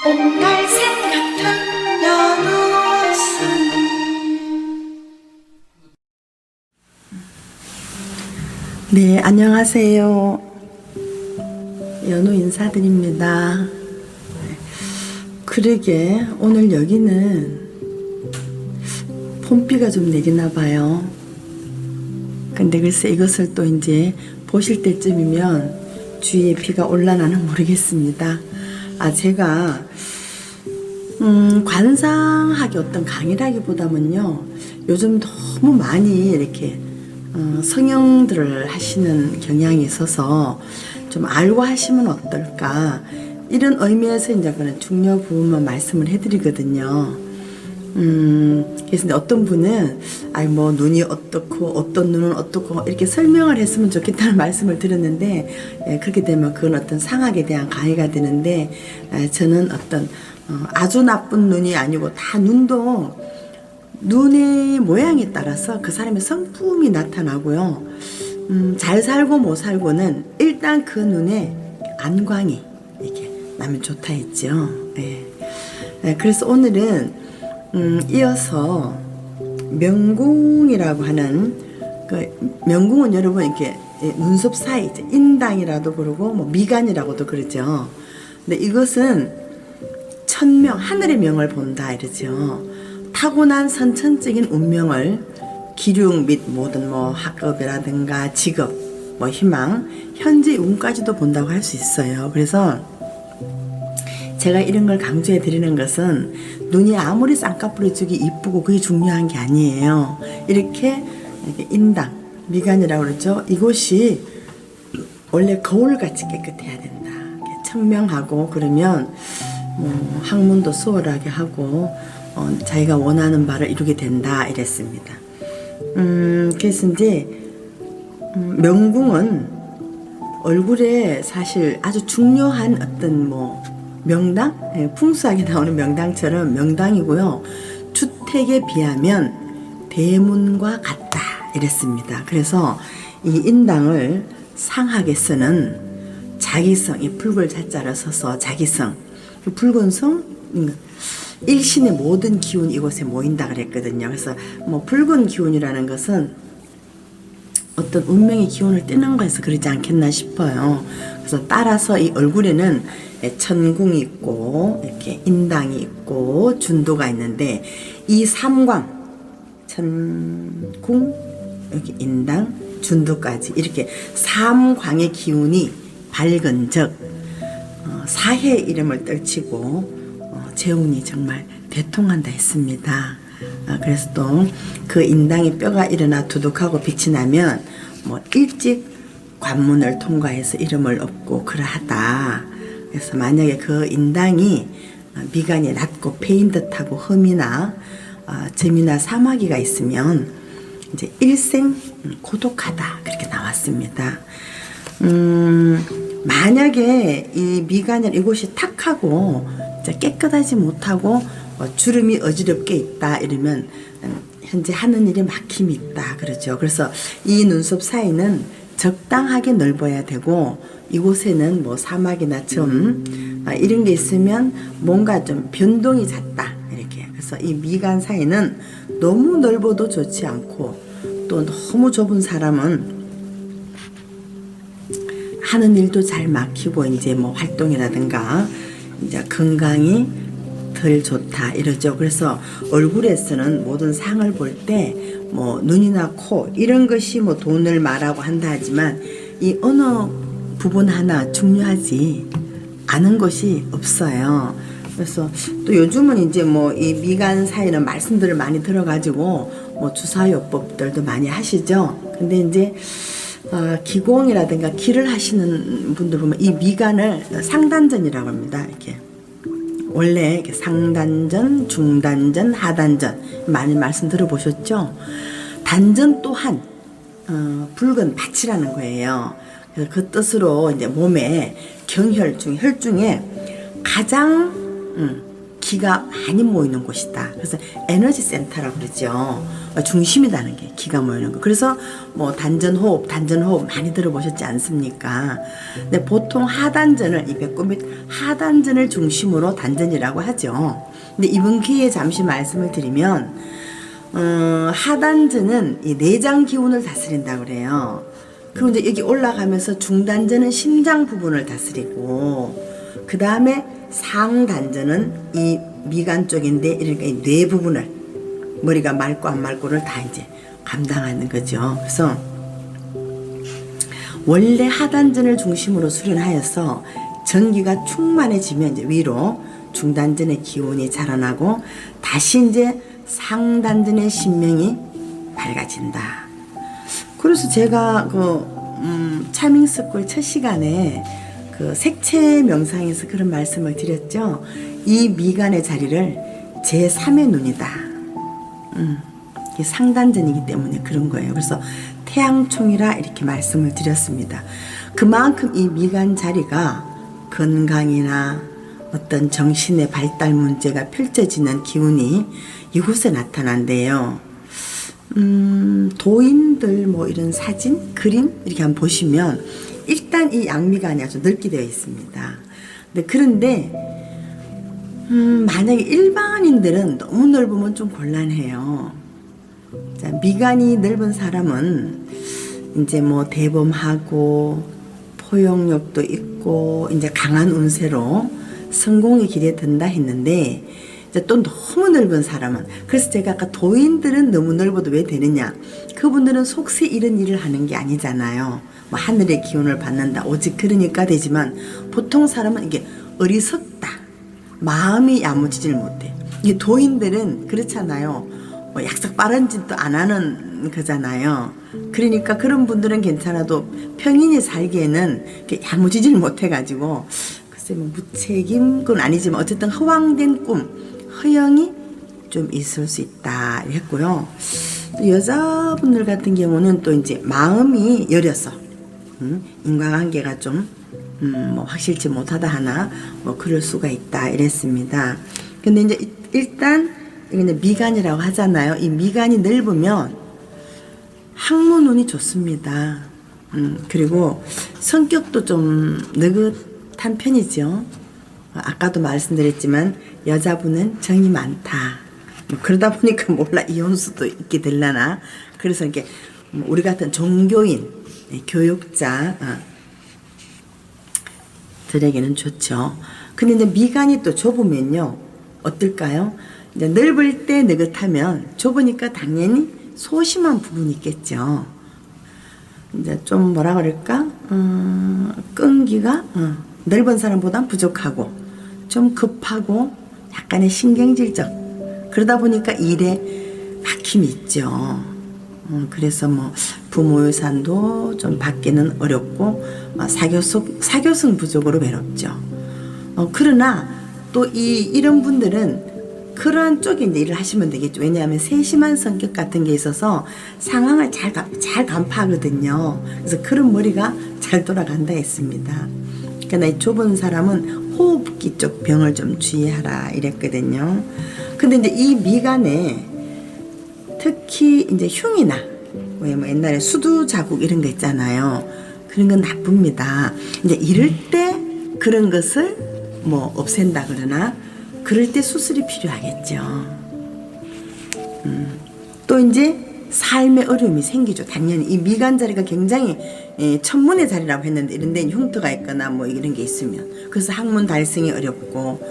옹달샘 같은 연우승. 네, 안녕하세요. 연우 인사드립니다. 그러게 오늘 여기는 봄비가 좀 내리나 봐요. 근데 글쎄 이것을 또 이제 보실 때쯤이면 주위에 비가 올라나는 모르겠습니다. 제가 관상학의 어떤 강의라기보다는요, 요즘 너무 많이 이렇게 성형들을 하시는 경향이 있어서 좀 알고 하시면 어떨까, 이런 의미에서 이제 그런 중요 부분만 말씀을 해드리거든요. 그래서 어떤 분은 뭐 눈이 어떻고 어떤 눈은 어떻고 이렇게 설명을 했으면 좋겠다는 말씀을 드렸는데, 그렇게 되면 그건 어떤 상학에 대한 강의가 되는데, 저는 어떤 아주 나쁜 눈이 아니고, 다 눈도 눈의 모양에 따라서 그 사람의 성품이 나타나고요. 잘 살고 못 살고는 일단 그 눈에 안광이 이렇게 나면 좋다 했죠. 그래서 오늘은 이어서 명궁이라고 하는, 그 명궁은 여러분 이렇게 눈썹 사이 인당이라도 그러고 뭐 미간이라고도 그러죠. 근데 이것은 천명, 하늘의 명을 본다 이러죠. 타고난 선천적인 운명을 기륭 및 모든 뭐 학업이라든가 직업, 뭐 희망, 현재 운까지도 본다고 할 수 있어요. 그래서 제가 이런 걸 강조해 드리는 것은 눈이 아무리 쌍꺼풀이 이쁘고 그게 중요한 게 아니에요. 이렇게 인당, 미간이라고 그러죠. 이곳이 원래 거울같이 깨끗해야 된다. 청명하고 그러면 학문도 수월하게 하고 자기가 원하는 바를 이루게 된다 이랬습니다. 그래서 이제 명궁은 얼굴에 사실 아주 중요한 어떤 뭐 명당? 풍수하게 나오는 명당처럼 명당이고요. 주택에 비하면 대문과 같다 이랬습니다. 그래서 이 인당을 상학에서는 자기성, 이 붉을 자자를 써서 자기성, 붉은 성, 일신의 모든 기운이 이곳에 모인다 그랬거든요. 그래서 뭐 붉은 기운이라는 것은 어떤 운명의 기운을 띠는 거에서 그러지 않겠나 싶어요. 그래서 따라서 이 얼굴에는 천궁이 있고 이렇게 인당이 있고 준도가 있는데, 이 삼광, 천궁, 여기 인당, 준도까지 이렇게 삼광의 기운이 밝은 적 사해의 이름을 떨치고 재운이 정말 대통한다 했습니다. 그래서 또 그 인당의 뼈가 일어나 두둑하고 빛이 나면 뭐 일찍 관문을 통과해서 이름을 얻고 그러하다. 그래서 만약에 그 인당이 미간이 낮고 패인 듯하고 흠이나 점이나 사마귀가 있으면 이제 일생 고독하다 그렇게 나왔습니다. 만약에 이 미간이 이곳이 탁하고 깨끗하지 못하고 주름이 어지럽게 있다 이러면 현재 하는 일에 막힘이 있다 그러죠. 그래서 이 눈썹 사이는 적당하게 넓어야 되고, 이곳에는 뭐 사막이나 점 이런 게 있으면 뭔가 좀 변동이 잦다 이렇게. 그래서 이 미간 사이는 너무 넓어도 좋지 않고, 또 너무 좁은 사람은 하는 일도 잘 막히고 이제 뭐 활동이라든가 이제 건강이 덜 좋다 이러죠. 그래서 얼굴에서는 모든 상을 볼 때 뭐 눈이나 코 이런 것이 뭐 돈을 말하고 한다 하지만, 이 어느 부분 하나 중요하지 않은 것이 없어요. 그래서 또 요즘은 이제 뭐 이 미간 사이는 말씀들을 많이 들어가지고 뭐 주사요법들도 많이 하시죠. 근데 이제 기공이라든가 기를 하시는 분들 보면 이 미간을 상단전이라고 합니다. 이렇게 원래 이렇게 상단전, 중단전, 하단전 많이 말씀 들어보셨죠? 단전 또한 붉은 밭이라는 거예요. 그래서 그 뜻으로 이제 몸에 경혈중, 혈중에 가장 기가 많이 모이는 곳이다. 그래서 에너지 센터라고 그러죠. 중심이라는 게 기가 모이는 거. 그래서 뭐 단전호흡 많이 들어보셨지 않습니까? 근데 보통 하단전을 이 배꼽 밑 하단전을 중심으로 단전이라고 하죠. 근데 이번 기회에 잠시 말씀을 드리면 하단전은 이 내장 기운을 다스린다고 그래요. 그리고 이제 여기 올라가면서 중단전은 심장 부분을 다스리고 그 다음에 상단전은 이 미간 쪽인데 이렇게 뇌 부분을 머리가 맑고 안 맑고를 다 이제 감당하는 거죠. 그래서 원래 하단전을 중심으로 수련하여서 전기가 충만해지면 이제 위로 중단전의 기운이 자라나고 다시 이제 상단전의 신명이 밝아진다. 그래서 제가 차밍스쿨 첫 시간에 그 색채 명상에서 그런 말씀을 드렸죠. 이 미간의 자리를 제3의 눈이다. 이게 상단전이기 때문에 그런 거예요. 그래서 태양총이라 이렇게 말씀을 드렸습니다. 그만큼 이 미간 자리가 건강이나 어떤 정신의 발달 문제가 펼쳐지는 기운이 이곳에 나타난대요. 도인들 뭐 이런 사진, 그림 이렇게 한번 보시면 일단 이 양미간이 아주 넓게 되어 있습니다. 그런데 만약에 일반인들은 너무 넓으면 좀 곤란해요. 자, 미간이 넓은 사람은 이제 뭐 대범하고 포용력도 있고 이제 강한 운세로 성공의 길에 든다 했는데 이제 또 너무 넓은 사람은 그래서 제가 아까 도인들은 너무 넓어도 왜 되느냐 그분들은 속세 이런 일을 하는 게 아니잖아요. 뭐 하늘의 기운을 받는다 오직 그러니까 되지만 보통 사람은 이게 어리석다 마음이 야무지질 못해. 이게 도인들은 그렇잖아요. 뭐 약속 빠른 짓도 안 하는 거잖아요. 그러니까 그런 분들은 괜찮아도 평인이 살기에는 야무지질 못해가지고 글쎄 뭐 무책임 건 아니지만 어쨌든 허황된 꿈 허영이 좀 있을 수 있다 했고요. 여자분들 같은 경우는 또 이제 마음이 여려서 인과관계가 좀 뭐 확실치 못하다 하나 뭐 그럴 수가 있다 이랬습니다. 근데 이제 일단 이게 미간이라고 하잖아요. 이 미간이 넓으면 학문운이 좋습니다. 그리고 성격도 좀 느긋한 편이죠. 아까도 말씀드렸지만 여자분은 정이 많다. 뭐 그러다 보니까 몰라 이혼수도 있게 되려나. 그래서 이렇게 우리 같은 종교인, 교육자 들에게는 좋죠. 근데 이제 미간이 또 좁으면요 어떨까요? 이제 넓을 때 느긋하면 좁으니까 당연히 소심한 부분이 있겠죠. 이제 좀 뭐라 그럴까? 끈기가 넓은 사람보단 부족하고 좀 급하고 약간의 신경질적 그러다 보니까 일에 막힘이 있죠. 그래서 뭐 부모 유산도 좀 받기는 어렵고 사교성 부족으로 외롭죠. 그러나 또 이런 분들은 그러한 쪽에 이제 일을 하시면 되겠죠. 왜냐하면 세심한 성격 같은 게 있어서 상황을 잘 간파하거든요. 그래서 그런 머리가 잘 돌아간다 했습니다. 그러나 이 좁은 사람은 호흡기 쪽 병을 좀 주의하라 이랬거든요. 근데 이제 이 미간에 특히 이제 흉이나 뭐 옛날에 수두 자국 이런 거 있잖아요. 그런 건 나쁩니다. 이제 이럴 때 그런 것을 뭐 없앤다 그러나 그럴 때 수술이 필요하겠죠. 또 이제 삶의 어려움이 생기죠. 당연히 이 미간 자리가 굉장히 천문의 자리라고 했는데 이런 데는 흉터가 있거나 뭐 이런 게 있으면 그래서 학문 달성이 어렵고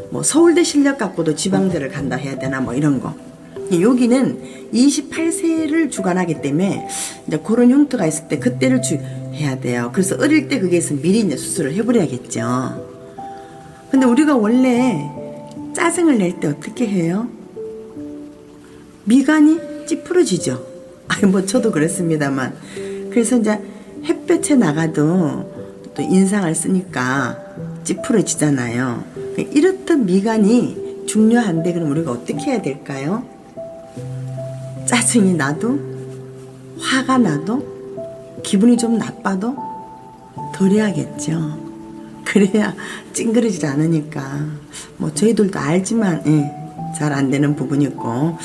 뭐 서울대 실력 갖고도 지방대를 간다 해야 되나 뭐 이런 거. 여기는 28세를 주관하기 때문에 이제 그런 흉터가 있을 때 그때를 해야 돼요. 그래서 어릴 때 그게 있으면 미리 이제 수술을 해버려야겠죠. 근데 우리가 원래 짜증을 낼 때 어떻게 해요? 미간이 찌푸러지죠. 아니 뭐 저도 그랬습니다만. 그래서 이제 햇볕에 나가도 또 인상을 쓰니까 찌푸러지잖아요. 이렇듯 미간이 중요한데 그럼 우리가 어떻게 해야 될까요? 짜증이 나도 화가 나도 기분이 좀 나빠도 덜 해야겠죠. 그래야 찡그리질 않으니까. 뭐 저희들도 알지만 잘 안 되는 부분이 있고.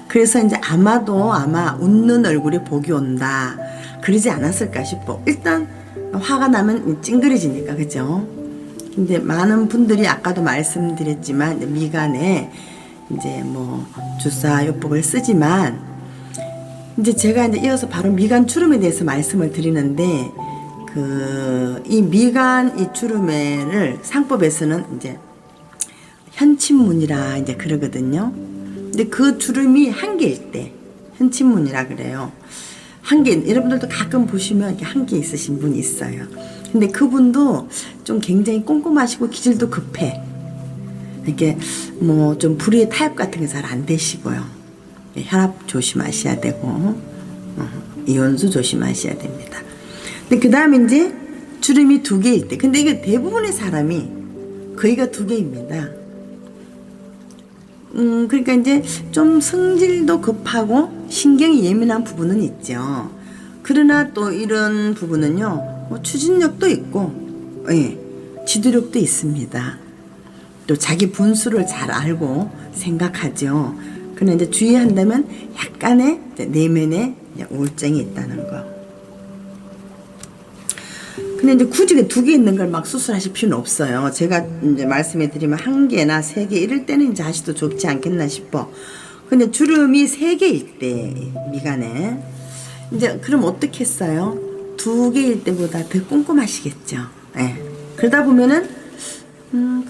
그래서 이제 아마 웃는 얼굴에 복이 온다. 그러지 않았을까 싶어. 일단 화가 나면 찡그리지니까, 그죠? 근데 많은 분들이 아까도 말씀드렸지만 미간에 이제 뭐 주사요법을 쓰지만 이제 제가 이제 이어서 바로 미간 주름에 대해서 말씀을 드리는데 이 미간 이 주름에를 상법에서는 이제 현침문이라 이제 그러거든요. 근데 그 주름이 한 개일 때 현침문이라 그래요. 한 개, 여러분들도 가끔 보시면 이렇게 한 개 있으신 분이 있어요. 근데 그분도 좀 굉장히 꼼꼼하시고 기질도 급해. 이렇게 뭐 좀 불의 타협 같은 게 잘 안 되시고요. 혈압 조심하셔야 되고, 이온수 조심하셔야 됩니다. 근데 그 다음에 이제 주름이 2개일 때, 근데 이게 대부분의 사람이 거의가 2개입니다. 그러니까 이제 좀 성질도 급하고 신경이 예민한 부분은 있죠. 그러나 또 이런 부분은요, 뭐 추진력도 있고, 지도력도 있습니다. 또 자기 분수를 잘 알고 생각하죠. 그러나 이제 주의한다면 약간의 내면에 우울증이 있다는 거. 근데 이제 굳이 2개 있는 걸 막 수술하실 필요는 없어요. 제가 이제 말씀해 드리면 1개나 3개 이럴 때는 이제 하셔도 좋지 않겠나 싶어. 근데 주름이 3개일 때 미간에 이제 그럼 어떻게 했어요? 2개일 때보다 더 꼼꼼하시겠죠. 그러다 보면은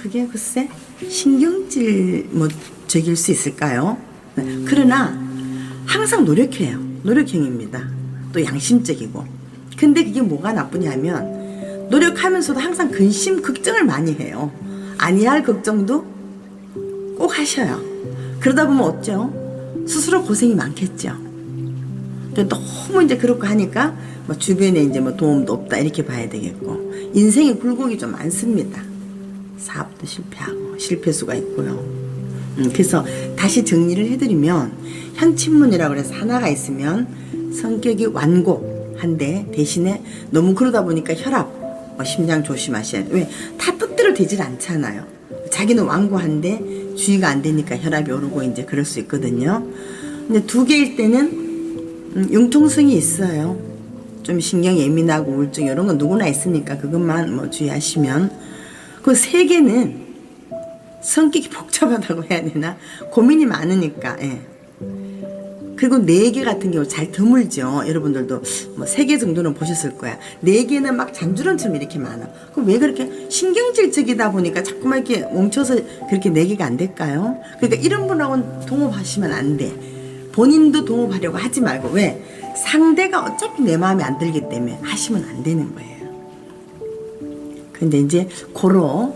그게 글쎄 신경질 뭐 적일 수 있을까요? 그러나 항상 노력해요. 노력형입니다. 또 양심적이고. 근데 그게 뭐가 나쁘냐면 노력하면서도 항상 근심, 걱정을 많이 해요. 아니야 할 걱정도 꼭 하셔요. 그러다 보면 어쩌? 스스로 고생이 많겠죠. 너무 이제 그렇고 하니까 뭐 주변에 이제 뭐 도움도 없다 이렇게 봐야 되겠고, 인생의 굴곡이 좀 많습니다. 사업도 실패하고 실패수가 있고요. 그래서 다시 정리를 해드리면 현침문이라고 해서 하나가 있으면 성격이 완곡한데 대신에 너무 그러다 보니까 혈압, 심장 조심하셔야 돼요. 왜? 다 뜻대로 되질 않잖아요. 자기는 완고한데 주의가 안 되니까 혈압이 오르고 이제 그럴 수 있거든요. 근데 2개일 때는 융통성이 있어요. 좀 신경 예민하고 우울증 이런 건 누구나 있으니까 그것만 뭐 주의하시면. 그 3개는 성격이 복잡하다고 해야 되나? 고민이 많으니까. 그리고 4개 같은 경우 잘 드물죠. 여러분들도 뭐 3개 정도는 보셨을 거야. 4개는 막 잔주름처럼 이렇게 많아. 그럼 왜 그렇게 신경질적이다 보니까 자꾸만 이렇게 뭉쳐서 그렇게 4개가 안 될까요? 그러니까 이런 분하고는 동업하시면 안 돼. 본인도 동업하려고 하지 말고. 왜? 상대가 어차피 내 마음에 안 들기 때문에 하시면 안 되는 거예요. 근데 이제 고로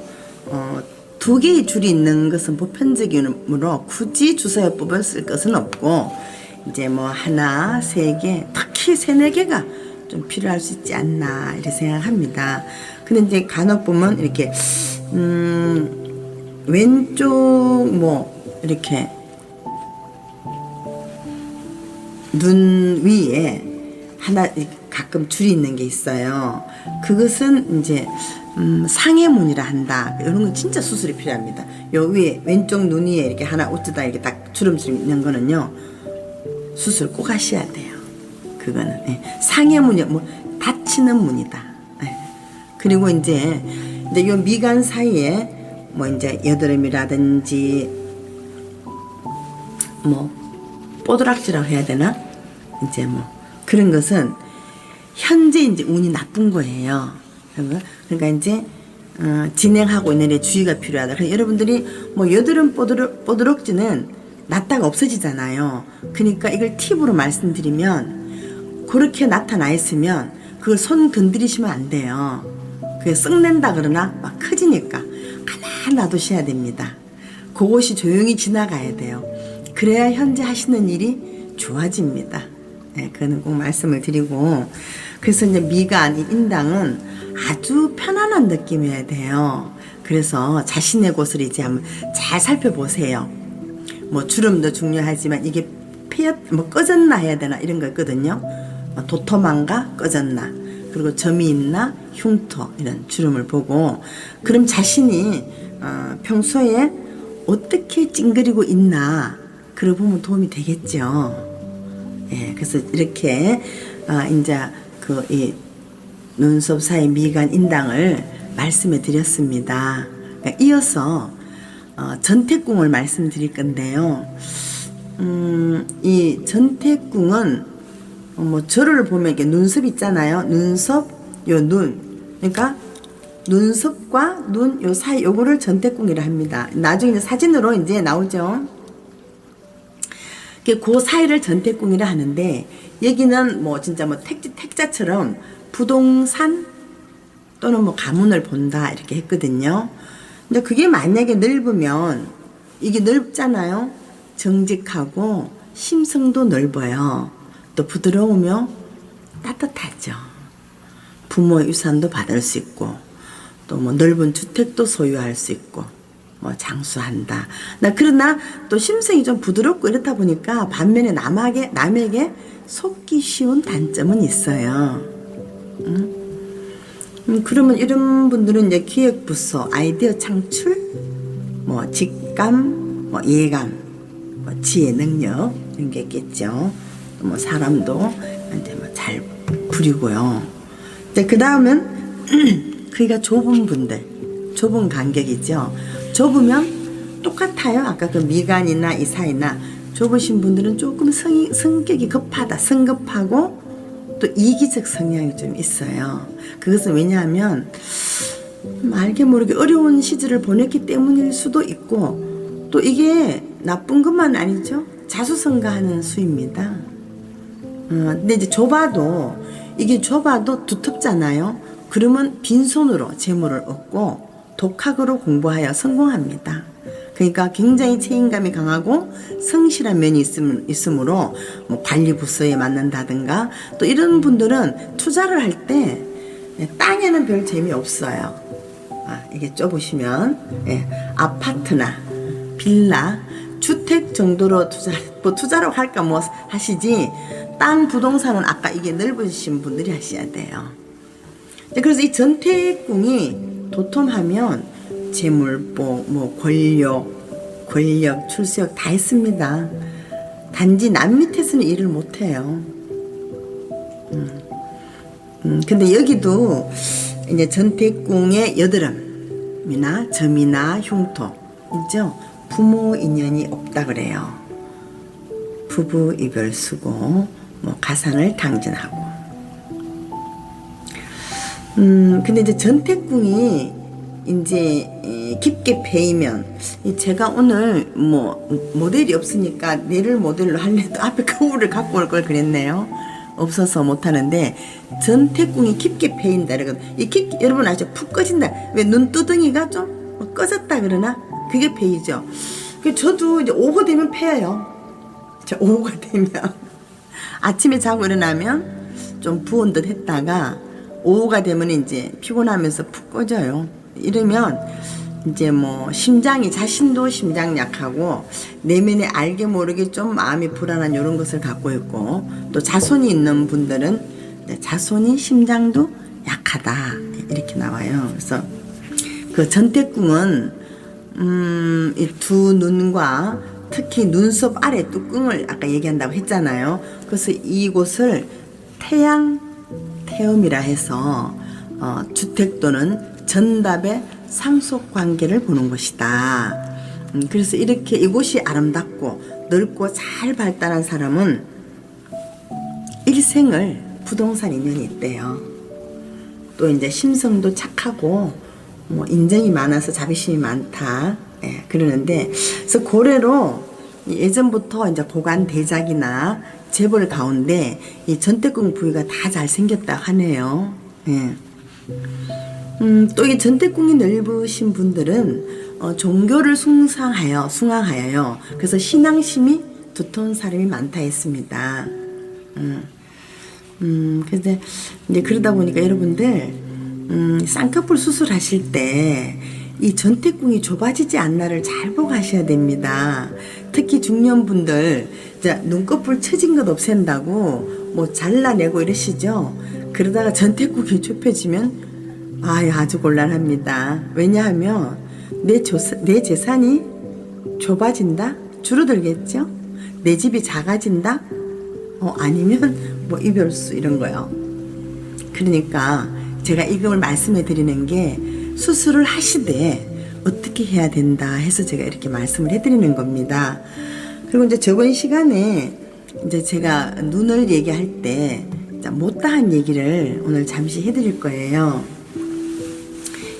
2개의 줄이 있는 것은 보편적이므로 굳이 주사요법을 쓸 것은 없고, 이제 뭐 1, 3개, 특히 3, 4개가 좀 필요할 수 있지 않나 이렇게 생각합니다. 근데 이제 간혹 보면 이렇게 왼쪽 뭐 이렇게 눈 위에 하나 가끔 줄이 있는 게 있어요. 그것은 이제 상해문이라 한다. 이런 건 진짜 수술이 필요합니다. 요 위에 왼쪽 눈 위에 이렇게 하나 어쩌다 이렇게 딱 주름처럼 있는 거는요, 수술 꼭 하셔야 돼요. 그거는 상해문이 뭐 다치는 문이다. 그리고 이제 요 미간 사이에 뭐 이제 여드름이라든지 뭐 뽀드락지라고 해야 되나? 이제 뭐 그런 것은 현재 이제 운이 나쁜 거예요. 그러니까 이제 진행하고 있는 데 주의가 필요하다. 그래서 여러분들이 뭐 여드름 뽀드락지는 났다가 없어지잖아요. 그러니까 이걸 팁으로 말씀드리면, 그렇게 나타나 있으면 그걸 손 건드리시면 안 돼요. 그게 썩낸다 그러나 막 커지니까 가만히 놔두셔야 됩니다. 그것이 조용히 지나가야 돼요. 그래야 현재 하시는 일이 좋아집니다. 그거는 꼭 말씀을 드리고, 그래서 이제 미간, 이 인당은 아주 편안한 느낌이어야 돼요. 그래서 자신의 곳을 이제 한번 잘 살펴보세요. 뭐 주름도 중요하지만 이게 뭐 꺼졌나 해야 되나 이런 거 있거든요. 도톰한가 꺼졌나. 그리고 점이 있나 흉터 이런 주름을 보고 그럼 자신이 평소에 어떻게 찡그리고 있나 그걸 보면 도움이 되겠죠. 예, 그래서 이렇게 이제 그 이 눈썹 사이 미간 인당을 말씀해 드렸습니다. 그러니까 이어서 전태궁을 말씀드릴 건데요. 이 전태궁은 뭐 저를 보면 이게 눈썹 있잖아요. 눈썹 요 눈, 그러니까 눈썹과 눈 요 사이 요거를 전태궁이라 합니다. 나중에 이제 사진으로 이제 나오죠. 그 사이를 전태궁이라 하는데 여기는 뭐 진짜 뭐 택자처럼 부동산 또는 뭐 가문을 본다 이렇게 했거든요. 근데 그게 만약에 넓으면 이게 넓잖아요. 정직하고 심성도 넓어요. 또 부드러우며 따뜻하죠. 부모의 유산도 받을 수 있고 또 뭐 넓은 주택도 소유할 수 있고 뭐 장수한다. 그러나 또 심성이 좀 부드럽고 이렇다 보니까 반면에 남에게 속기 쉬운 단점은 있어요. 그러면 이런 분들은 이제 기획부서, 아이디어 창출, 뭐 직감, 뭐 예감, 뭐 지혜 능력 이런 게 있겠죠. 또 뭐 사람도 이제 뭐 잘 부리고요. 그 다음은 그러니까 좁은 분들, 좁은 간격이죠. 좁으면 똑같아요. 아까 그 미간이나 이 사이나 좁으신 분들은 조금 성격이 급하다, 성급하고 또 이기적 성향이 좀 있어요. 그것은 왜냐하면 알게 모르게 어려운 시절을 보냈기 때문일 수도 있고 또 이게 나쁜 것만 아니죠. 자수성가하는 수입니다. 근데 이제 이게 좁아도 두텁잖아요. 그러면 빈손으로 재물을 얻고 독학으로 공부하여 성공합니다. 그러니까 굉장히 책임감이 강하고 성실한 면이 있으므로 뭐 관리부서에 맡는다든가 또 이런 분들은 투자를 할 때 땅에는 별 재미없어요. 이게 좁으시면 아파트나 빌라 주택 정도로 투자로 할까 뭐 하시지 땅 부동산은 아까 이게 넓으신 분들이 하셔야 돼요. 그래서 이 전태궁이 도톰하면 재물복, 뭐 권력, 출세력 다 있습니다. 단지 남 밑에서는 일을 못해요. 근데 여기도 이제 전태궁의 여드름이나 점이나 흉터 있죠. 부모 인연이 없다 그래요. 부부 이별 수고, 뭐 가산을 당진하고. 근데 이제 전태궁이 이제 깊게 패이면 제가 오늘 뭐 모델이 없으니까 뇌를 모델로 할래도 앞에 거울을 갖고 올 걸 그랬네요. 없어서 못하는데 전태궁이 깊게 패인다 여러분 아시죠? 푹 꺼진다. 왜 눈두덩이가 좀 꺼졌다 그러나 그게 패이죠. 저도 이제 오후 되면 패요. 오후가 되면 아침에 자고 일어나면 좀 부은 듯 했다가 오후가 되면 이제 피곤하면서 푹 꺼져요. 이러면 이제 뭐 자신도 심장 약하고 내면에 알게 모르게 좀 마음이 불안한 이런 것을 갖고 있고 또 자손이 있는 분들은 자손이 심장도 약하다 이렇게 나와요. 그래서 그 전태궁은 이 두 눈과 특히 눈썹 아래 뚜껑을 아까 얘기한다고 했잖아요. 그래서 이곳을 태음이라 해서 주택 또는 전답의 상속 관계를 보는 것이다. 그래서 이렇게 이곳이 아름답고 넓고 잘 발달한 사람은 일생을 부동산 인연이 있대요. 또 이제 심성도 착하고 뭐 인정이 많아서 자비심이 많다. 그러는데 그래서 고래로 예전부터 이제 보관 대작이나 재벌 가운데 이 전태궁 부위가 다 잘생겼다 하네요. 또 이 전태궁이 넓으신 분들은 종교를 숭앙하여요. 그래서 신앙심이 두터운 사람이 많다 했습니다. 근데 이제 그러다 보니까 여러분들 쌍꺼풀 수술하실 때 이 전태궁이 좁아지지 않나를 잘 보고 하셔야 됩니다. 특히 중년분들 눈꺼풀 처진 것 없앤다고 뭐 잘라내고 이러시죠. 그러다가 전태국이 좁혀지면 아주 곤란합니다. 왜냐하면 내 재산이 좁아진다? 줄어들겠죠? 내 집이 작아진다? 아니면 뭐 이별수 이런 거요. 그러니까 제가 이걸 말씀해 드리는 게 수술을 하시되 어떻게 해야 된다 해서 제가 이렇게 말씀을 해드리는 겁니다. 그리고 이제 저번 시간에 이제 제가 눈을 얘기할 때 못다한 얘기를 오늘 잠시 해드릴 거예요.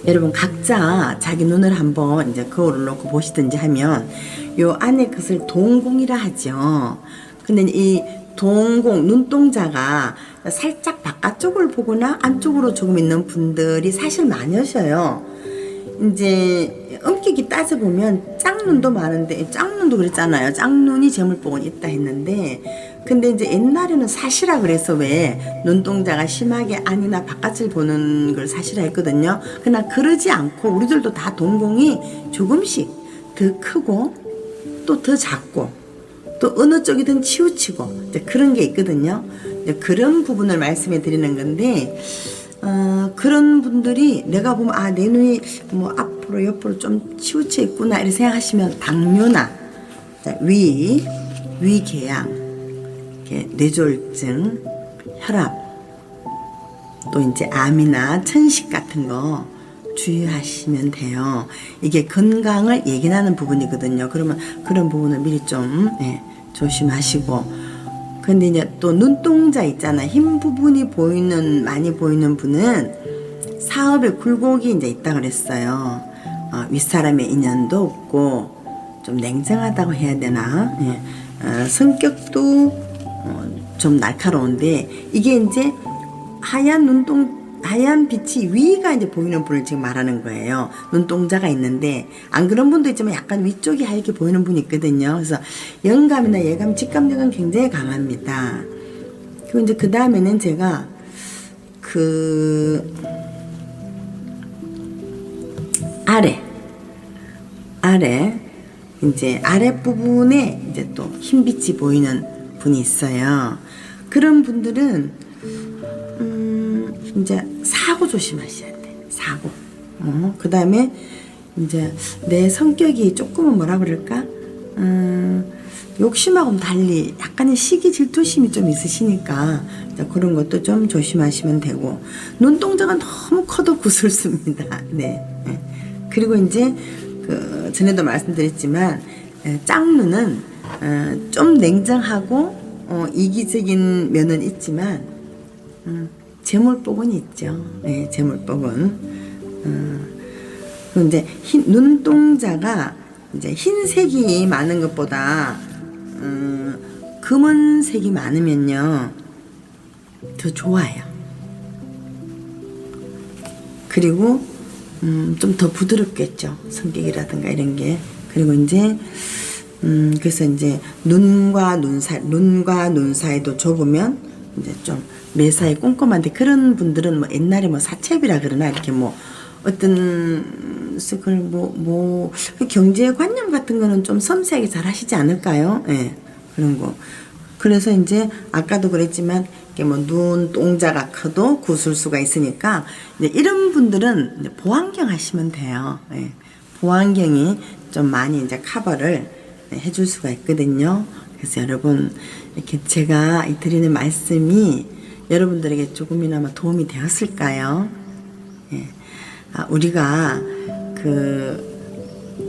여러분 각자 자기 눈을 한번 이제 거울을 놓고 보시든지 하면 요 안에 것을 동공이라 하죠. 근데 이 동공 눈동자가 살짝 바깥쪽을 보거나 안쪽으로 조금 있는 분들이 사실 많으셔요. 이제 엄격히 따져보면 짝눈도 많은데 짝눈도 그랬잖아요. 짝눈이 재물복은 있다 했는데 근데 이제 옛날에는 사시라 그래서 왜 눈동자가 심하게 안이나 바깥을 보는 걸 사시라 했거든요. 그러나 그러지 않고 우리들도 다 동공이 조금씩 더 크고 또 더 작고 또 어느 쪽이든 치우치고 이제 그런 게 있거든요. 이제 그런 부분을 말씀해 드리는 건데 그런 분들이 내가 보면 내 눈이 뭐 앞으로 옆으로 좀 치우쳐 있구나 이렇게 생각하시면 당뇨나 위궤양, 뇌졸중, 혈압, 또 이제 암이나 천식 같은 거 주의하시면 돼요. 이게 건강을 예견하는 부분이거든요. 그러면 그런 부분을 미리 좀 조심하시고. 근데 이제 또 눈동자 있잖아. 흰 부분이 많이 보이는 분은 사업에 굴곡이 이제 있다 그랬어요. 윗사람의 인연도 없고 좀 냉정하다고 해야 되나? 성격도 좀 날카로운데 이게 이제 하얀 빛이 위가 이제 보이는 분을 지금 말하는 거예요. 눈동자가 있는데 안 그런 분도 있지만 약간 위쪽이 하얗게 보이는 분이 있거든요. 그래서 영감이나 예감, 직감력은 굉장히 강합니다. 그리고 이제 그 다음에는 제가 아래 이제 아랫부분에 이제 또 흰빛이 보이는 분이 있어요. 그런 분들은 이제 사고 조심하셔야 돼. 사고. 그 다음에 이제 내 성격이 조금은 뭐라 그럴까? 욕심하고는 달리 약간의 시기 질투심이 좀 있으시니까 그런 것도 좀 조심하시면 되고 눈동자가 너무 커도 구슬습니다. 네. 그리고 이제 전에도 말씀드렸지만 짝눈은 좀 냉정하고 이기적인 면은 있지만 재물복은 있죠. 네, 재물복은. 이제 눈동자가 이제 흰색이 많은 것보다 검은색이 많으면요 더 좋아요. 그리고 좀 더 부드럽겠죠. 성격이라든가 이런 게. 그리고 이제 그래서 이제 눈과 눈 사이도 좁으면 이제 좀 매사에 꼼꼼한데 그런 분들은 뭐 옛날에 뭐 사채비라 그러나 이렇게 뭐 어떤 그걸 경제관념 같은 거는 좀 섬세하게 잘 하시지 않을까요? 예, 그런 거. 그래서 이제 아까도 그랬지만 이게 뭐 눈동자가 커도 구슬수가 있으니까 이제 이런 분들은 이제 보안경 하시면 돼요. 예, 보안경이 좀 많이 이제 커버를 해줄 수가 있거든요. 그래서 여러분 이렇게 제가 드리는 말씀이 여러분들에게 조금이나마 도움이 되었을까요? 예. 우리가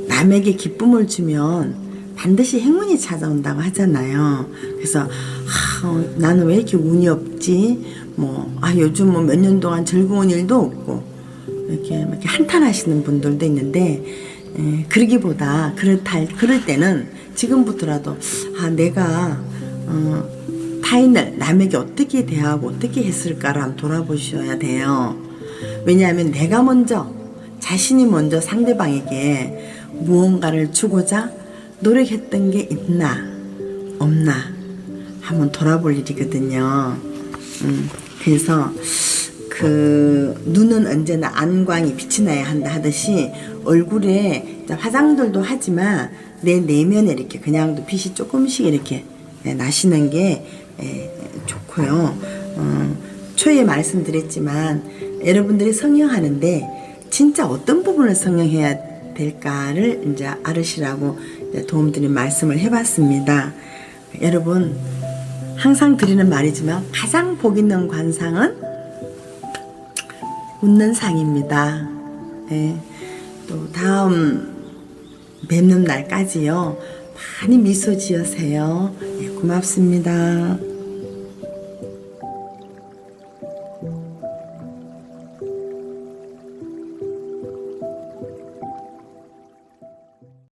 남에게 기쁨을 주면 반드시 행운이 찾아온다고 하잖아요. 그래서 나는 왜 이렇게 운이 없지? 요즘 몇 년 동안 즐거운 일도 없고 이렇게 한탄하시는 분들도 있는데 그러기보다 그럴 때는 지금부터라도 내가 타인을 남에게 어떻게 대하고 어떻게 했을까를 한번 돌아보셔야 돼요. 왜냐하면 내가 자신이 먼저 상대방에게 무언가를 주고자 노력했던 게 있나 없나 한번 돌아볼 일이거든요. 그래서 눈은 언제나 안광이 빛이 나야 한다 하듯이 얼굴에 화장들도 하지만 내 내면에 이렇게 그냥도 빛이 조금씩 이렇게 나시는 게 좋고요. 초에 말씀드렸지만 여러분들이 성형하는데 진짜 어떤 부분을 성형해야 될까를 이제 알으시라고 이제 도움드린 말씀을 해봤습니다. 여러분 항상 드리는 말이지만 가장 복 있는 관상은 웃는 상입니다. 예, 또 다음 뵙는 날까지요 많이 미소 지으세요. 예, 고맙습니다.